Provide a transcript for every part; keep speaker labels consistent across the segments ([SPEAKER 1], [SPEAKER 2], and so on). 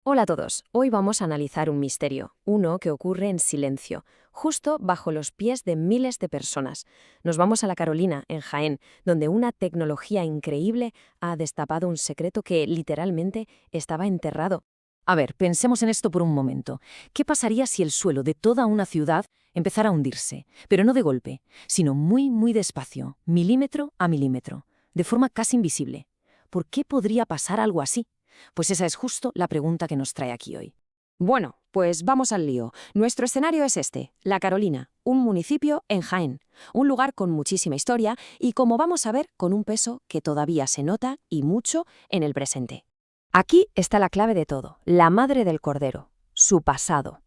[SPEAKER 1] Hola a todos, hoy vamos a analizar un misterio, uno que ocurre en silencio, justo bajo los pies de miles de personas. Nos vamos a la Carolina, en Jaén, donde una tecnología increíble ha destapado un secreto que literalmente estaba enterrado.
[SPEAKER 2] A ver, pensemos en esto por un momento. ¿Qué pasaría si el suelo de toda una ciudad empezara a hundirse? Pero no de golpe, sino muy despacio, milímetro a milímetro, de forma casi invisible. ¿Por qué podría pasar algo así? Pues esa es justo la pregunta que nos trae aquí hoy.
[SPEAKER 1] Bueno, pues vamos al lío. Nuestro escenario es este, La Carolina, un municipio en Jaén, un lugar con muchísima historia y, como vamos a ver, con un peso que todavía se nota y mucho en el presente. Aquí está la clave de todo, la madre del cordero, su pasado.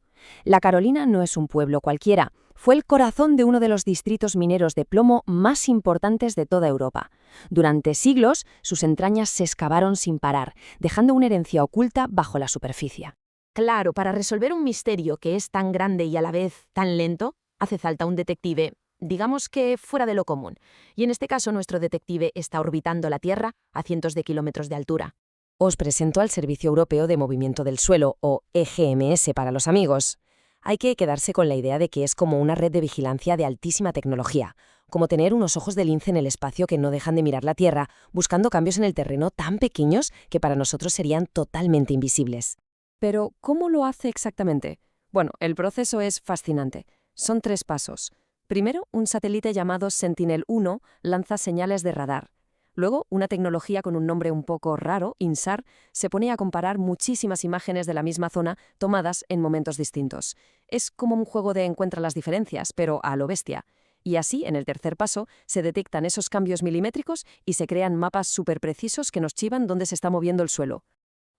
[SPEAKER 1] La Carolina no es un pueblo cualquiera, fue el corazón de uno de los distritos mineros de plomo más importantes de toda Europa. Durante siglos, sus entrañas se excavaron sin parar, dejando una herencia oculta bajo la superficie. Claro, para resolver un misterio que es tan grande y a la vez tan lento, hace falta un detective, digamos que fuera de lo común. Y en este caso, nuestro detective está orbitando la Tierra a cientos de kilómetros de altura. Os presento al Servicio Europeo de Movimiento del Suelo, o EGMS para los amigos. Hay que quedarse con la idea de que es como una red de vigilancia de altísima tecnología, como tener unos ojos de lince en el espacio que no dejan de mirar la Tierra, buscando cambios en el terreno tan pequeños que para nosotros serían totalmente invisibles. Pero, ¿cómo lo hace exactamente? Bueno, el proceso es fascinante. Son 3 pasos. Primero, un satélite llamado Sentinel-1 lanza señales de radar. Luego, una tecnología con un nombre un poco raro, INSAR, se pone a comparar muchísimas imágenes de la misma zona tomadas en momentos distintos. Es como un juego de encuentra las diferencias, pero a lo bestia. Y así, en el tercer paso, se detectan esos cambios milimétricos y se crean mapas súper precisos que nos chivan dónde se está moviendo el suelo.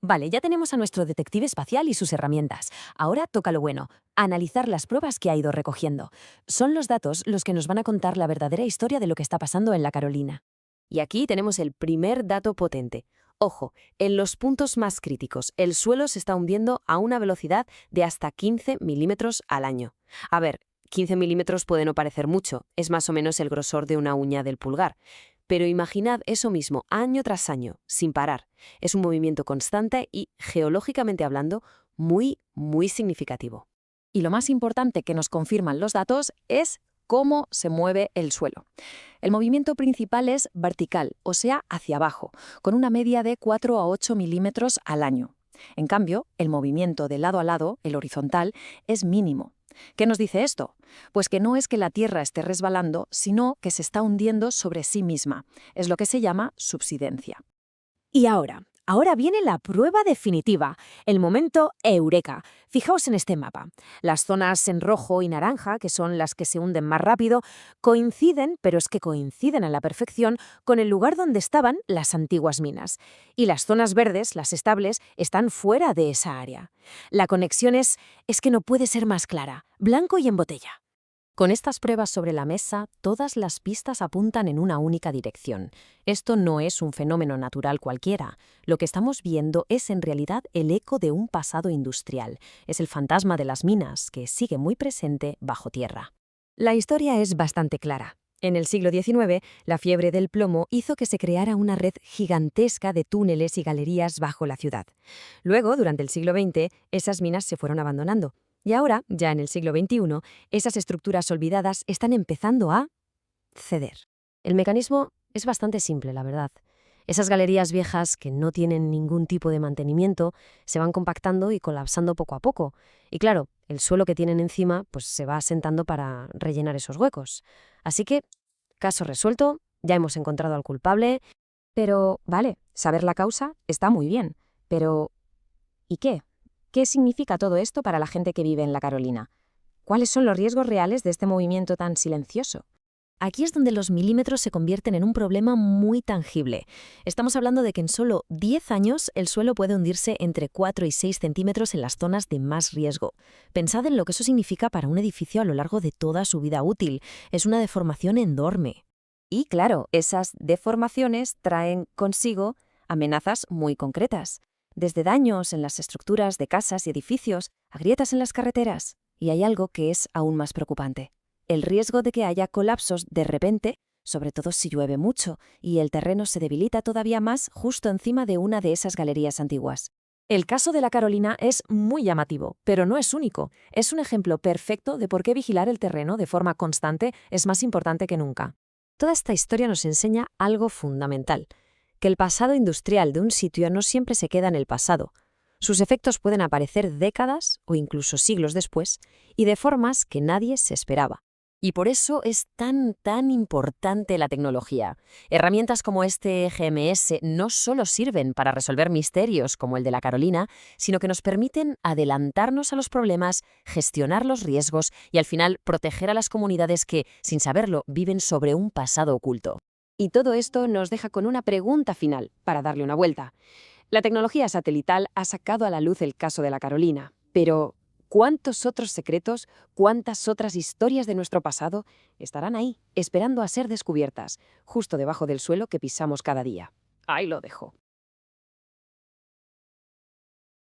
[SPEAKER 1] Vale, ya tenemos a nuestro detective espacial y sus herramientas. Ahora toca lo bueno, analizar las pruebas que ha ido recogiendo. Son los datos los que nos van a contar la verdadera historia de lo que está pasando en la Carolina. Y aquí tenemos el primer dato potente. Ojo, en los puntos más críticos, el suelo se está hundiendo a una velocidad de hasta 15 milímetros al año. A ver, 15 milímetros puede no parecer mucho, es más o menos el grosor de una uña del pulgar. Pero imaginad eso mismo, año tras año, sin parar. Es un movimiento constante y, geológicamente hablando, muy significativo. Y lo más importante que nos confirman los datos es cómo se mueve el suelo. El movimiento principal es vertical, o sea, hacia abajo, con una media de 4 a 8 milímetros al año. En cambio, el movimiento de lado a lado, el horizontal, es mínimo. ¿Qué nos dice esto? Pues que no es que la Tierra esté resbalando, sino que se está hundiendo sobre sí misma. Es lo que se llama subsidencia. Y ahora viene la prueba definitiva, el momento eureka. Fijaos en este mapa. Las zonas en rojo y naranja, que son las que se hunden más rápido, coinciden, pero es que coinciden a la perfección, con el lugar donde estaban las antiguas minas. Y las zonas verdes, las estables, están fuera de esa área. La conexión es que no puede ser más clara, blanco y en botella. Con estas pruebas sobre la mesa, todas las pistas apuntan en una única dirección. Esto no es un fenómeno natural cualquiera. Lo que estamos viendo es en realidad el eco de un pasado industrial. Es el fantasma de las minas, que sigue muy presente bajo tierra. La historia es bastante clara. En el siglo XIX, la fiebre del plomo hizo que se creara una red gigantesca de túneles y galerías bajo la ciudad. Luego, durante el siglo XX, esas minas se fueron abandonando. Y ahora, ya en el siglo XXI, esas estructuras olvidadas están empezando a ceder. El mecanismo es bastante simple, la verdad. Esas galerías viejas que no tienen ningún tipo de mantenimiento se van compactando y colapsando poco a poco. Y claro, el suelo que tienen encima pues se va asentando para rellenar esos huecos. Así que, caso resuelto, ya hemos encontrado al culpable. Pero, vale, saber la causa está muy bien. Pero, ¿y qué? ¿Qué significa todo esto para la gente que vive en la Carolina? ¿Cuáles son los riesgos reales de este movimiento tan silencioso? Aquí es donde los milímetros se convierten en un problema muy tangible. Estamos hablando de que en solo 10 años el suelo puede hundirse entre 4 y 6 centímetros en las zonas de más riesgo. Pensad en lo que eso significa para un edificio a lo largo de toda su vida útil. Es una deformación enorme. Y claro, esas deformaciones traen consigo amenazas muy concretas. Desde daños en las estructuras de casas y edificios a grietas en las carreteras. Y hay algo que es aún más preocupante: el riesgo de que haya colapsos de repente, sobre todo si llueve mucho y el terreno se debilita todavía más justo encima de una de esas galerías antiguas.
[SPEAKER 2] El caso de la Carolina es muy llamativo, pero no es único. Es un ejemplo perfecto de por qué vigilar el terreno de forma constante es más importante que nunca.
[SPEAKER 1] Toda esta historia nos enseña algo fundamental, que el pasado industrial de un sitio no siempre se queda en el pasado. Sus efectos pueden aparecer décadas o incluso siglos después y de formas que nadie se esperaba. Y por eso es tan importante la tecnología. Herramientas como este GMS no solo sirven para resolver misterios como el de la Carolina, sino que nos permiten adelantarnos a los problemas, gestionar los riesgos y al final proteger a las comunidades que, sin saberlo, viven sobre un pasado oculto. Y todo esto nos deja con una pregunta final para darle una vuelta. La tecnología satelital ha sacado a la luz el caso de la Carolina, pero ¿cuántos otros secretos, cuántas otras historias de nuestro pasado estarán ahí, esperando a ser descubiertas, justo debajo del suelo que pisamos cada día? Ahí lo dejo.